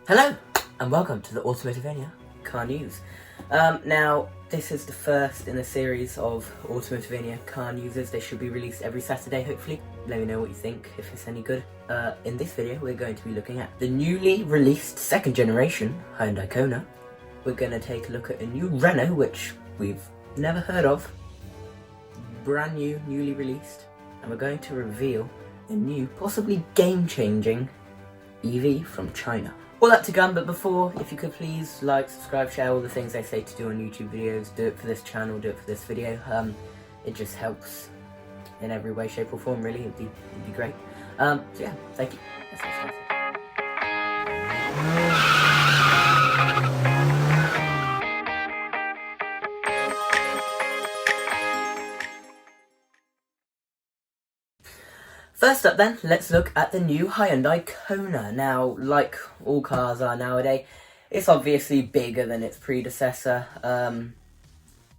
Hello, and welcome to the Automotivania car news. Now, this is the first in a series of Automotivania car newses. They should be released every Saturday, hopefully. Let me know what you think, if it's any good. In this video, we're going to be looking at the newly released second generation Hyundai Kona. We're going to take a look at a new Renault, which we've never heard of. Brand new, newly released. And we're going to reveal a new, possibly game-changing EV from China. All that to come, but before, if you could please like, subscribe, share all the things I say to do on YouTube videos. Do it for this channel, do it for this video. It just helps in every way, shape or form, really. It'd be great. So yeah, thank you. Let's get started. First up then, let's look at the new Hyundai Kona. Now, like all cars are nowadays, it's obviously bigger than its predecessor.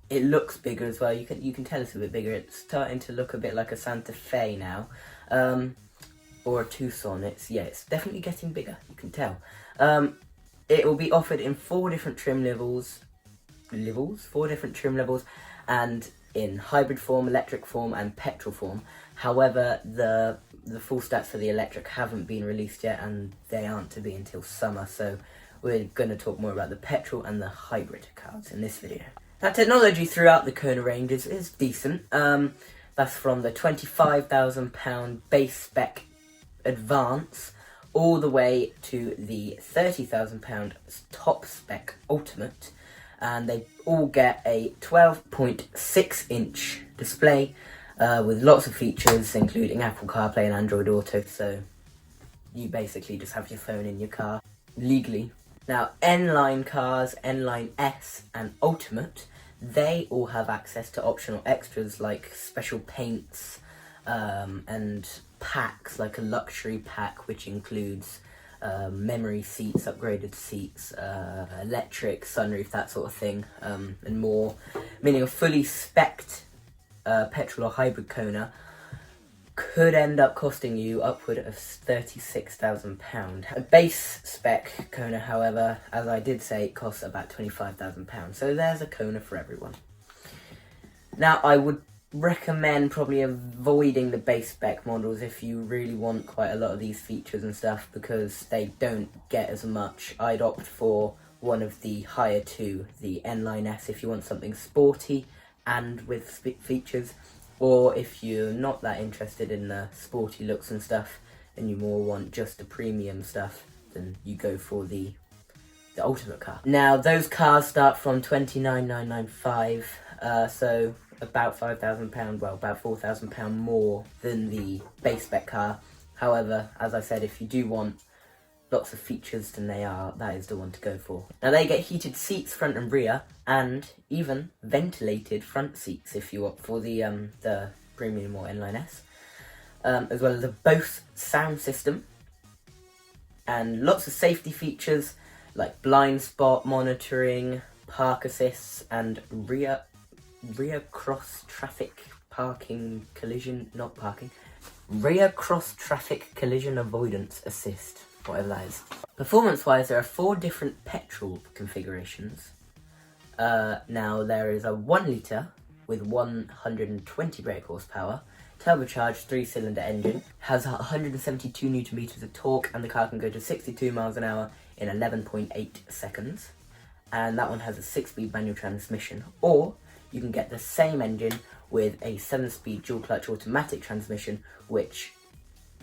It looks bigger as well. You can tell it's a bit bigger. It's starting to look a bit like a Santa Fe now, or a Tucson. It's definitely getting bigger. You can tell. It will be offered in four different trim levels, and in hybrid form, electric form, and petrol form. However, the full stats for the electric haven't been released yet, and they aren't to be until summer, so we're going to talk more about the petrol and the hybrid cars in this video. Now, technology throughout the Kona range is decent. That's from the £25,000 base spec Advance all the way to the £30,000 top spec Ultimate, and they all get a 12.6-inch display with lots of features, including Apple CarPlay and Android Auto, so you basically just have your phone in your car legally. Now, N-Line cars, N-Line S and Ultimate, they all have access to optional extras like special paints and packs, like a luxury pack which includes memory seats, upgraded seats, electric, sunroof, that sort of thing, and more, meaning a fully spec'd petrol or hybrid Kona could end up costing you upward of £36,000. A base spec Kona, however, as I did say, costs about £25,000, so there's a Kona for everyone. Now, I would recommend probably avoiding the base spec models if you really want quite a lot of these features and stuff, because they don't get as much. I'd opt for one of the higher two, the N-Line S, if you want something sporty and with features, or if you're not that interested in the sporty looks and stuff and you more want just the premium stuff, then you go for the Ultimate car. Now, those cars start from £29,995, so about £5,000, well, about £4,000 more than the base spec car. However, as I said, if you do want lots of features, then that is the one to go for. Now, they get heated seats front and rear, and even ventilated front seats if you opt for the premium or N-Line S, as well as a Bose sound system, and lots of safety features like blind spot monitoring, park assists, and rear cross traffic collision avoidance assist, whatever that is. Performance-wise, there are four different petrol configurations. Now, there is a 1 litre with 120 brake horsepower, turbocharged 3-cylinder engine, has 172 Newton meters of torque, and the car can go to 62 miles an hour in 11.8 seconds. And that one has a 6-speed manual transmission. Or you can get the same engine with a 7-speed dual-clutch automatic transmission, which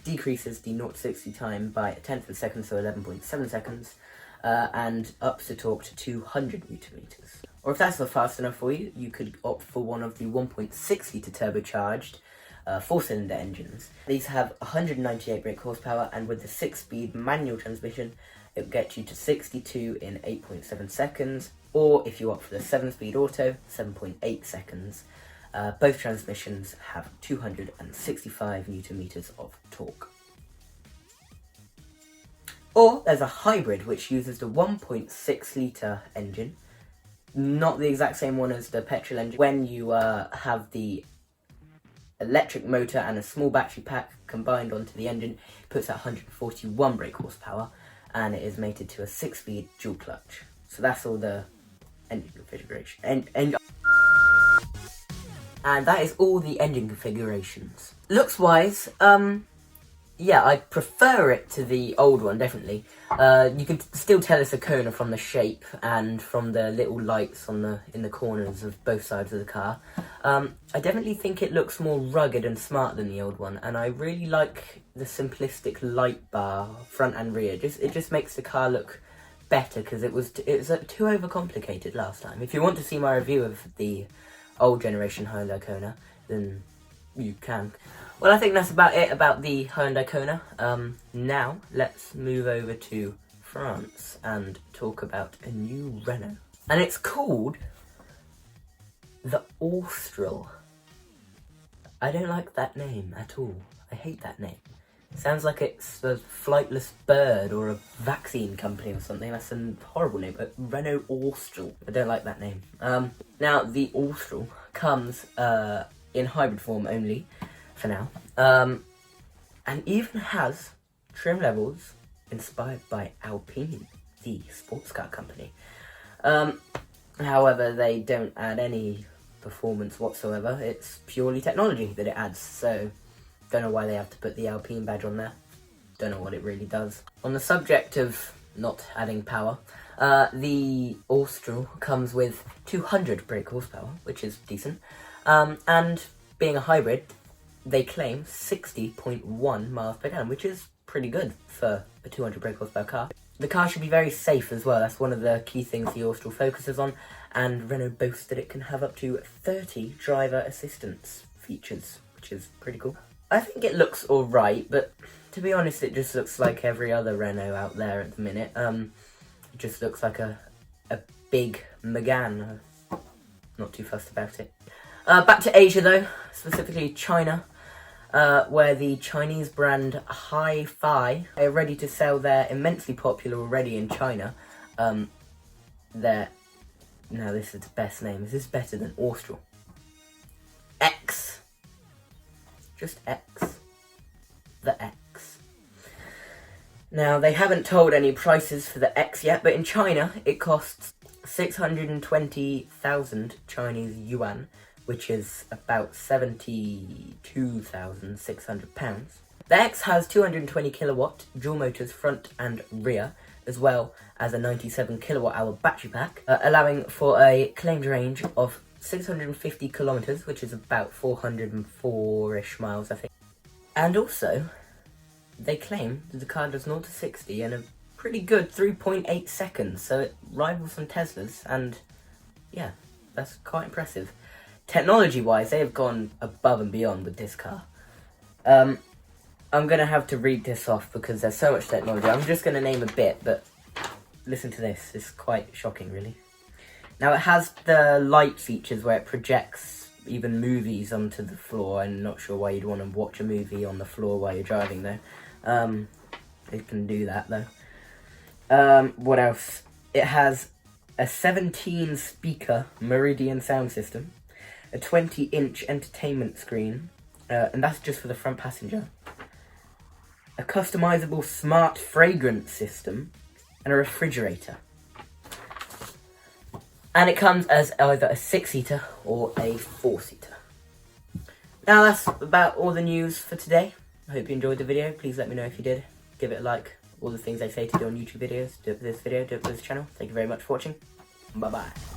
decreases the 0-60 time by a tenth of a second, so 11.7 seconds, and ups the torque to 200 Newton meters. Or if that's not fast enough for you, you could opt for one of the 1.6 litre turbocharged 4-cylinder engines. These have 198 brake horsepower, and with the 6-speed manual transmission, it will get you to 62 in 8.7 seconds, or if you opt for the 7-speed auto, 7.8 seconds. Both transmissions have 265 Newton meters of torque. Or there's a hybrid which uses the 1.6 litre engine, not the exact same one as the petrol engine. When you have the electric motor and a small battery pack combined onto the engine, it puts out 141 brake horsepower, and it is mated to a 6-speed dual clutch. So that's all the engine configuration. And that is all the engine configurations. Looks wise, yeah, I prefer it to the old one, definitely. You can still tell it's a Kona from the shape and from the little lights on in the corners of both sides of the car. I definitely think it looks more rugged and smart than the old one, and I really like the simplistic light bar, front and rear. It just makes the car look better, because it was too overcomplicated last time. If you want to see my review of the old generation Hyundai Kona, then you can. Well, I think that's about it about the Hyundai Kona. Now, let's move over to France and talk about a new Renault. And it's called the Austral. I don't like that name at all. I hate that name. It sounds like it's a flightless bird or a vaccine company or something. That's a horrible name. But Renault Austral. I don't like that name. Now, the Austral comes in hybrid form only, for now, and even has trim levels inspired by Alpine, the sports car company. However, they don't add any performance whatsoever. It's purely technology that it adds, so don't know why they have to put the Alpine badge on there. Don't know what it really does. On the subject of not adding power, the Austral comes with 200 brake horsepower, which is decent, and being a hybrid, they claim 60.1 miles per gallon, which is pretty good for a 200 brake horsepower car. The car should be very safe as well. That's one of the key things the Austral focuses on, and Renault boasts that it can have up to 30 driver assistance features, which is pretty cool. I think it looks alright, but to be honest, it just looks like every other Renault out there at the minute. It just looks like a big Megane. Not too fussed about it. Back to Asia though, specifically China, where the Chinese brand Hi-Fi are ready to sell their immensely popular already in China. Now this is the best name. This is better than Austral. X. Just X. The X. Now, they haven't told any prices for the X yet, but in China, it costs 620,000 Chinese yuan, which is about 72,600 pounds. The X has 220 kilowatt dual motors front and rear, as well as a 97 kilowatt hour battery pack, allowing for a claimed range of 650 kilometers, which is about 404-ish miles, I think. And also, they claim that the car does 0 to 60 in a pretty good 3.8 seconds, so it rivals some Teslas, and yeah, that's quite impressive. Technology-wise, they have gone above and beyond with this car. I'm going to have to read this off because there's so much technology. I'm just going to name a bit, but listen to this. It's quite shocking, really. Now, it has the light features where it projects even movies onto the floor. I'm not sure why you'd want to watch a movie on the floor while you're driving, though. It can do that, though. What else? It has a 17-speaker Meridian sound system, a 20-inch entertainment screen, and that's just for the front passenger, a customizable smart fragrance system, and a refrigerator. And it comes as either a 6-seater or a 4-seater. Now that's about all the news for today. I hope you enjoyed the video. Please let me know if you did. Give it a like. All the things I say to do on YouTube videos, do it for this video, do it for this channel. Thank you very much for watching. Bye bye.